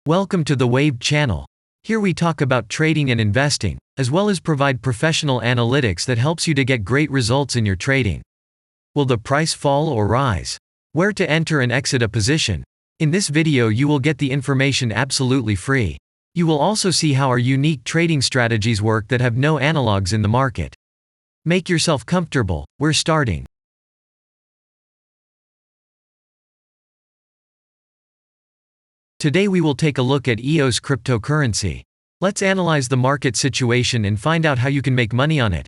Welcome to the Waved channel. Here we talk about trading and investing, as well as provide professional analytics that helps you to get great results in your trading. Will the price fall or rise? Where to enter and exit a position? In this video you will get the information absolutely free. You will also see how our unique trading strategies work that have no analogs in the market. Make yourself comfortable, we're starting. Today we will take a look at EOS cryptocurrency. Let's analyze the market situation and find out how you can make money on it.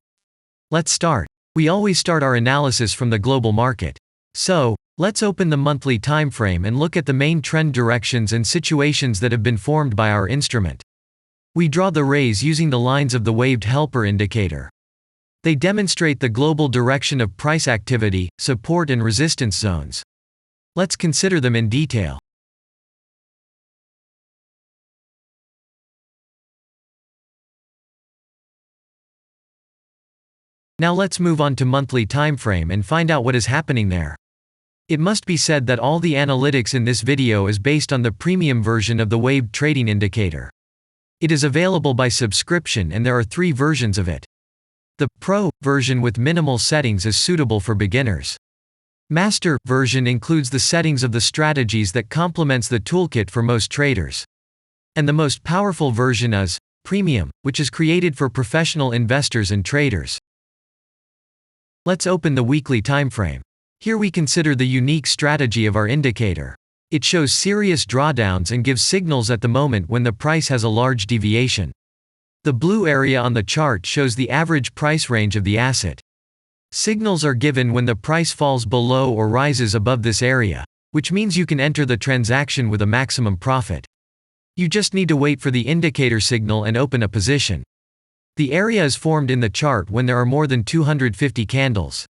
Let's start. We always start our analysis from the global market. So, let's open the monthly time frame and look at the main trend directions and situations that have been formed by our instrument. We draw the rays using the lines of the waved helper indicator. They demonstrate the global direction of price activity, support and resistance zones. Let's consider them in detail. Now let's move on to monthly time frame and find out what is happening there. It must be said that all the analytics in this video is based on the premium version of the waved trading indicator. It is available by subscription and there are 3 versions of it. The Pro version with minimal settings is suitable for beginners. Master version includes the settings of the strategies that complements the toolkit for most traders. And the most powerful version is Premium, which is created for professional investors and traders. Let's open the weekly time frame. Here we consider the unique strategy of our indicator. It shows serious drawdowns and gives signals at the moment when the price has a large deviation. The blue area on the chart shows the average price range of the asset. Signals are given when the price falls below or rises above this area, which means you can enter the transaction with a maximum profit. You just need to wait for the indicator signal and open a position. The area is formed in the chart when there are more than 250 candles.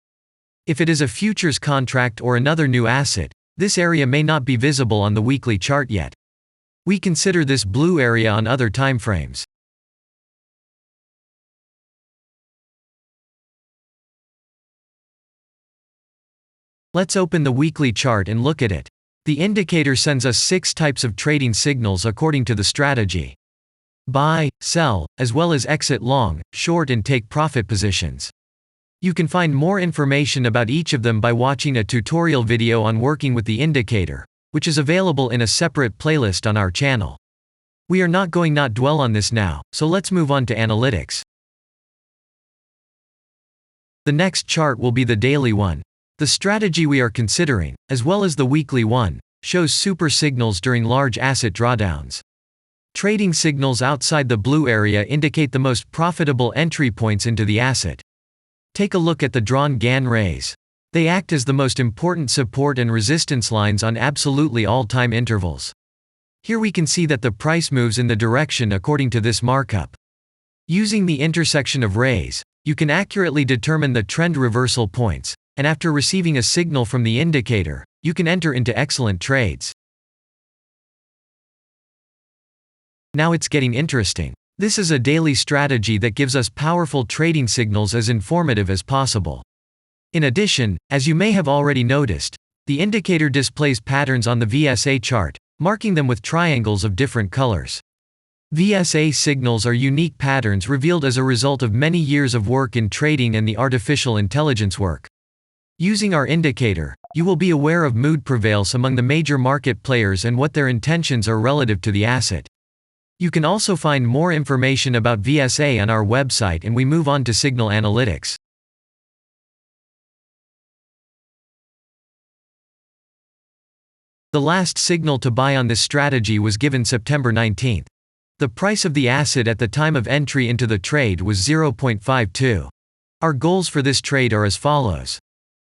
If it is a futures contract or another new asset, this area may not be visible on the weekly chart yet. We consider this blue area on other timeframes. Let's open the weekly chart and look at it. The indicator sends us 6 types of trading signals according to the strategy. Buy, sell, as well as exit long, short and take profit positions. You can find more information about each of them by watching a tutorial video on working with the indicator, which is available in a separate playlist on our channel. We are not going to dwell on this now, so let's move on to analytics. The next chart will be the daily one. The strategy we are considering, as well as the weekly one, shows super signals during large asset drawdowns. Trading signals outside the blue area indicate the most profitable entry points into the asset. Take a look at the drawn Gann rays. They act as the most important support and resistance lines on absolutely all time intervals. Here we can see that the price moves in the direction according to this markup. Using the intersection of rays, you can accurately determine the trend reversal points, and after receiving a signal from the indicator, you can enter into excellent trades. Now it's getting interesting. This is a daily strategy that gives us powerful trading signals as informative as possible. In addition, as you may have already noticed, the indicator displays patterns on the VSA chart, marking them with triangles of different colors. VSA signals are unique patterns revealed as a result of many years of work in trading and the artificial intelligence work. Using our indicator, you will be aware of mood prevails among the major market players and what their intentions are relative to the asset. You can also find more information about VSA on our website, and we move on to signal analytics. The last signal to buy on this strategy was given September 19. The price of the asset at the time of entry into the trade was 0.52. Our goals for this trade are as follows.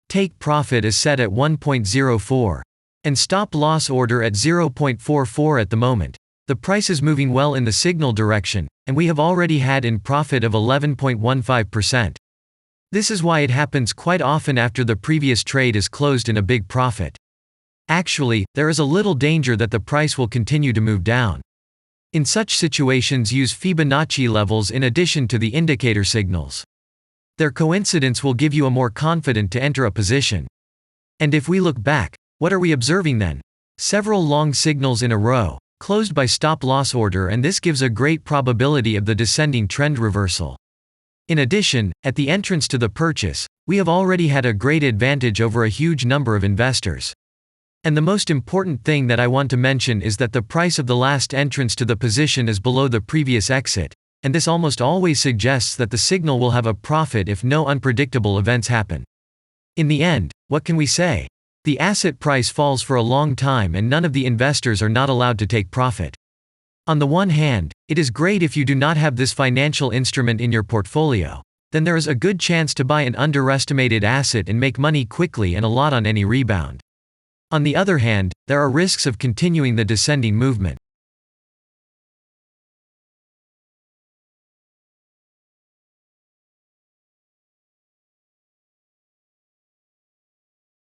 Take profit is set at 1.04. And stop loss order at 0.44 at the moment. The price is moving well in the signal direction, and we have already had in profit of 11.15%. This is why it happens quite often after the previous trade is closed in a big profit. Actually, there is a little danger that the price will continue to move down. In such situations, use Fibonacci levels in addition to the indicator signals. Their coincidence will give you a more confident to enter a position. And if we look back, what are we observing then? Several long signals in a row, closed by stop-loss order, and this gives a great probability of the descending trend reversal. In addition, at the entrance to the purchase, we have already had a great advantage over a huge number of investors. And the most important thing that I want to mention is that the price of the last entrance to the position is below the previous exit, and this almost always suggests that the signal will have a profit if no unpredictable events happen. In the end, what can we say? The asset price falls for a long time and none of the investors are not allowed to take profit. On the one hand, it is great if you do not have this financial instrument in your portfolio. Then there is a good chance to buy an underestimated asset and make money quickly and a lot on any rebound. On the other hand, there are risks of continuing the descending movement.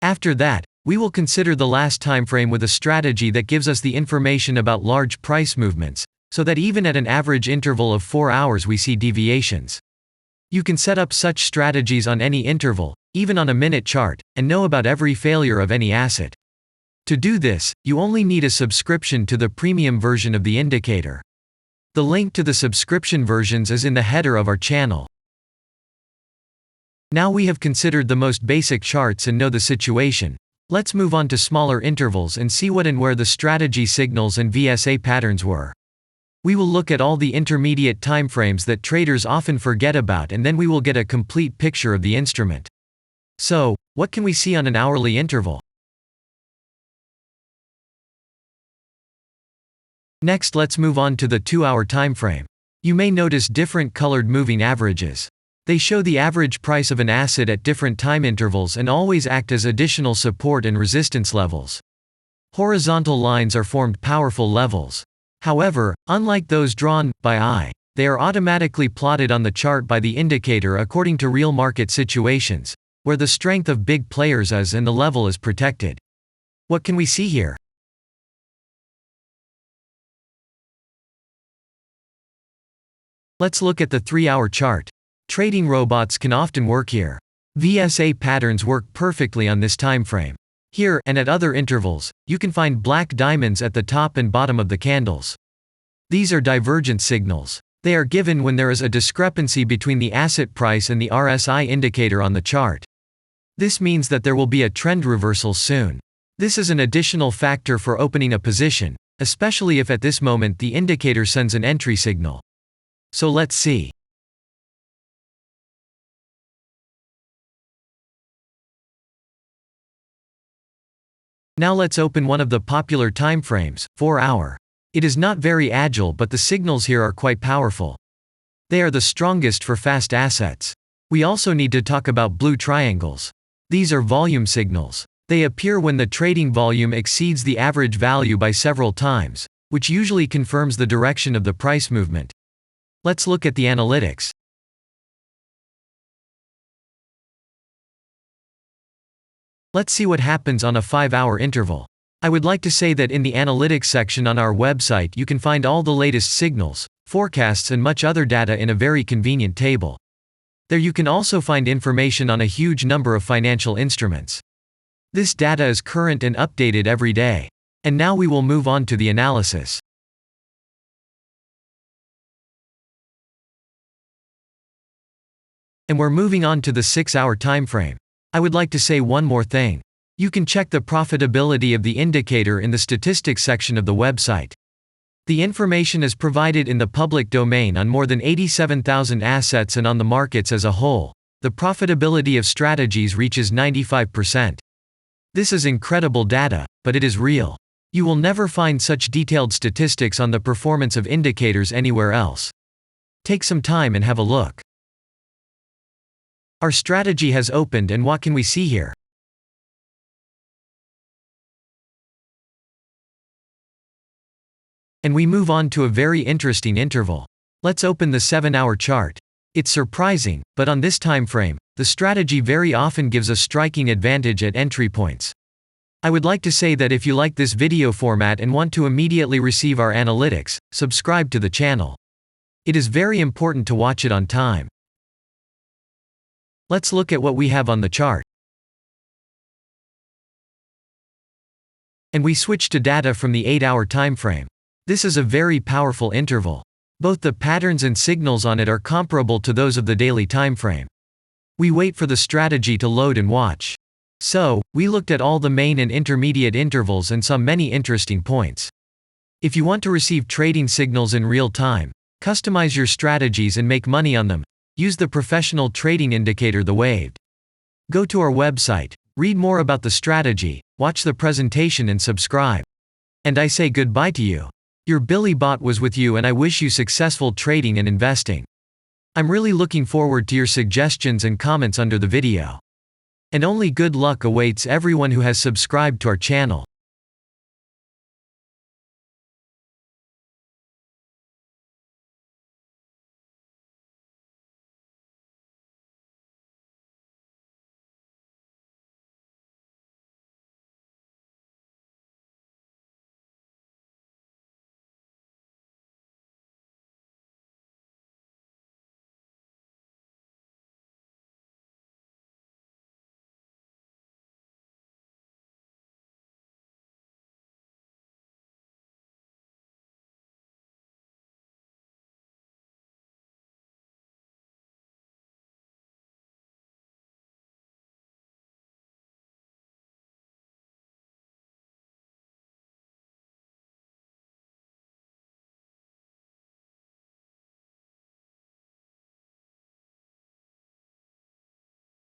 After that, we will consider the last time frame with a strategy that gives us the information about large price movements, so that even at an average interval of 4 hours we see deviations. You can set up such strategies on any interval, even on a minute chart, and know about every failure of any asset. To do this, you only need a subscription to the premium version of the indicator. The link to the subscription versions is in the header of our channel. Now we have considered the most basic charts and know the situation. Let's move on to smaller intervals and see what and where the strategy signals and VSA patterns were. We will look at all the intermediate timeframes that traders often forget about, and then we will get a complete picture of the instrument. So, what can we see on an hourly interval? Next, let's move on to the 2-hour timeframe. You may notice different colored moving averages. They show the average price of an asset at different time intervals and always act as additional support and resistance levels. Horizontal lines are formed powerful levels. However, unlike those drawn by eye, they are automatically plotted on the chart by the indicator according to real market situations, where the strength of big players is and the level is protected. What can we see here? Let's look at the 3-hour chart. Trading robots can often work here. VSA patterns work perfectly on this time frame. Here, and at other intervals, you can find black diamonds at the top and bottom of the candles. These are divergent signals. They are given when there is a discrepancy between the asset price and the RSI indicator on the chart. This means that there will be a trend reversal soon. This is an additional factor for opening a position, especially if at this moment the indicator sends an entry signal. So let's see. Now let's open one of the popular timeframes, 4-hour. It is not very agile, but the signals here are quite powerful. They are the strongest for fast assets. We also need to talk about blue triangles. These are volume signals. They appear when the trading volume exceeds the average value by several times, which usually confirms the direction of the price movement. Let's look at the analytics. Let's see what happens on a 5-hour interval. I would like to say that in the analytics section on our website you can find all the latest signals, forecasts and much other data in a very convenient table. There you can also find information on a huge number of financial instruments. This data is current and updated every day. And now we will move on to the analysis. And we're moving on to the 6-hour timeframe. I would like to say one more thing. You can check the profitability of the indicator in the statistics section of the website. The information is provided in the public domain on more than 87,000 assets, and on the markets as a whole, the profitability of strategies reaches 95%. This is incredible data, but it is real. You will never find such detailed statistics on the performance of indicators anywhere else. Take some time and have a look. Our strategy has opened, and what can we see here? And we move on to a very interesting interval. Let's open the 7-hour chart. It's surprising, but on this time frame, the strategy very often gives a striking advantage at entry points. I would like to say that if you like this video format and want to immediately receive our analytics, subscribe to the channel. It is very important to watch it on time. Let's look at what we have on the chart. And we switch to data from the 8-hour timeframe. This is a very powerful interval. Both the patterns and signals on it are comparable to those of the daily timeframe. We wait for the strategy to load and watch. So, we looked at all the main and intermediate intervals and saw many interesting points. If you want to receive trading signals in real time, customize your strategies and make money on them, use the professional trading indicator, the Waved. Go to our website, read more about the strategy, watch the presentation and subscribe. And I say goodbye to you. Your Billy Bot was with you, and I wish you successful trading and investing. I'm really looking forward to your suggestions and comments under the video. And only good luck awaits everyone who has subscribed to our channel.